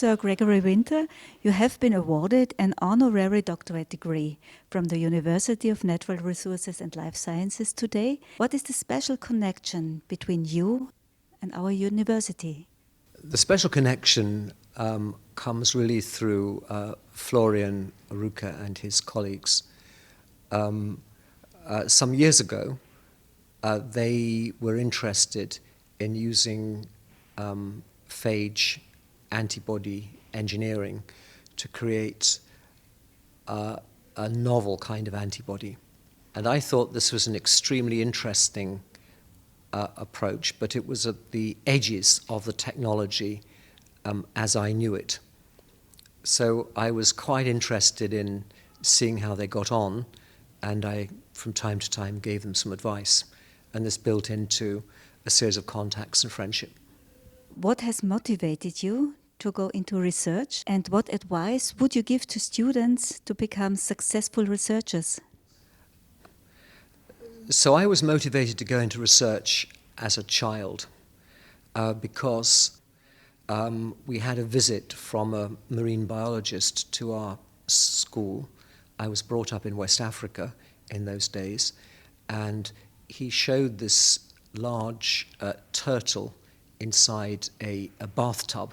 Sir Gregory Winter, you have been awarded an honorary doctorate degree from the University of Natural Resources and Life Sciences today. What is the special connection between you and our university? The special connection comes really through Florian Rucke and his colleagues. Some years ago, they were interested in using phage antibody engineering to create a novel kind of antibody. And I thought this was an extremely interesting approach, but it was at the edges of the technology as I knew it. So I was quite interested in seeing how they got on, and I, from time to time, gave them some advice. And this built into a series of contacts and friendship. What has motivated you to go into research, and what advice would you give to students to become successful researchers? So I was motivated to go into research as a child because we had a visit from a marine biologist to our school. I was brought up in West Africa in those days, and he showed this large turtle inside a bathtub.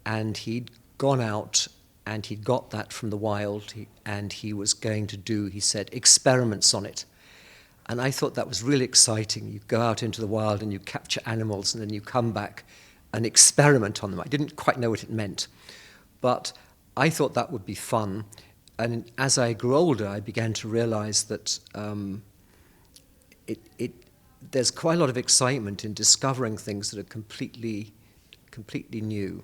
And he'd gone out and he'd got that from the wild, and he was going to do, he said, experiments on it. And I thought that was really exciting. You go out into the wild and you capture animals and then you come back and experiment on them. I didn't quite know what it meant, but I thought that would be fun. And as I grew older, I began to realize that there's quite a lot of excitement in discovering things that are completely new.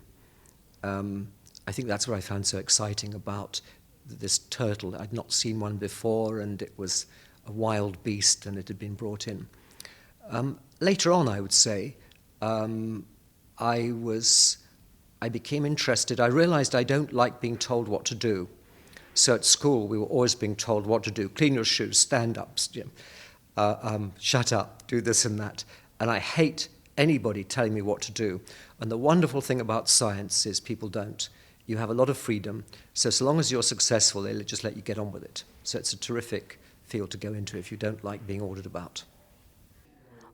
I think that's what I found so exciting about this turtle. I'd not seen one before, and it was a wild beast, and it had been brought in. Later on, I would say, I became interested. I realized I don't like being told what to do. So at school, we were always being told what to do. Clean your shoes, stand up, shut up, do this and that. And I hate anybody telling me what to do. And the wonderful thing about science is people don't. You have a lot of freedom. So long as you're successful, they'll just let you get on with it. So it's a terrific field to go into if you don't like being ordered about.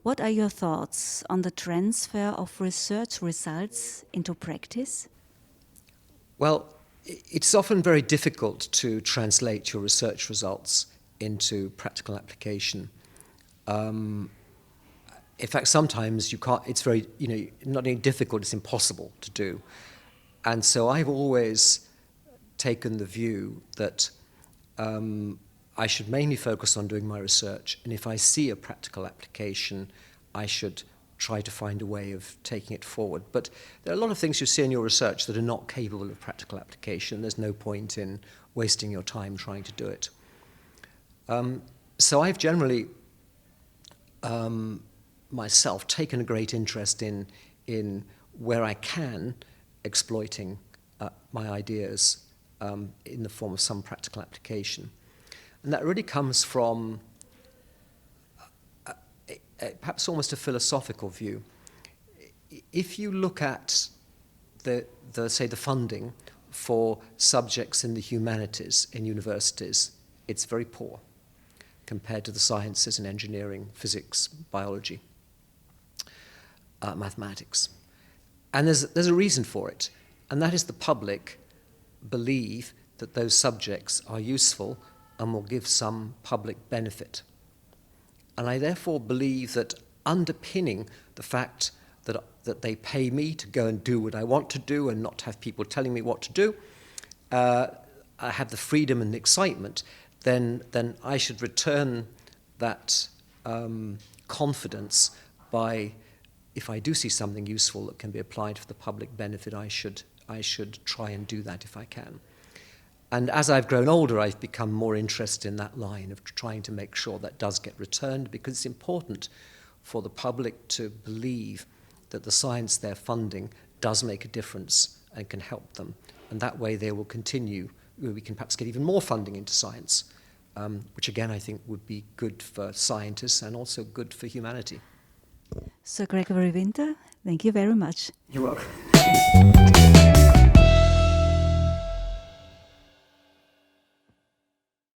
What are your thoughts on the transfer of research results into practice? Well, it's often very difficult to translate your research results into practical application. In fact, sometimes you can't, it's very, not only difficult, it's impossible to do. And so I've always taken the view that I should mainly focus on doing my research, and if I see a practical application, I should try to find a way of taking it forward. But there are a lot of things you see in your research that are not capable of practical application. There's no point in wasting your time trying to do it. So I've generally myself taken a great interest in where I can exploiting my ideas in the form of some practical application. And that really comes from perhaps almost a philosophical view. If you look at the funding for subjects in the humanities in universities, it's very poor compared to the sciences and engineering, physics, biology, mathematics. And there's a reason for it, and that is the public believe that those subjects are useful and will give some public benefit. And I therefore believe that underpinning the fact that they pay me to go and do what I want to do and not have people telling me what to do, I have the freedom and the excitement, then I should return that confidence by, if I do see something useful that can be applied for the public benefit, I should try and do that if I can. And as I've grown older, I've become more interested in that line of trying to make sure that does get returned, because it's important for the public to believe that the science they're funding does make a difference and can help them. And that way they will continue. We can perhaps get even more funding into science, which again I think would be good for scientists and also good for humanity. Sir Gregory Winter, thank you very much. You're welcome.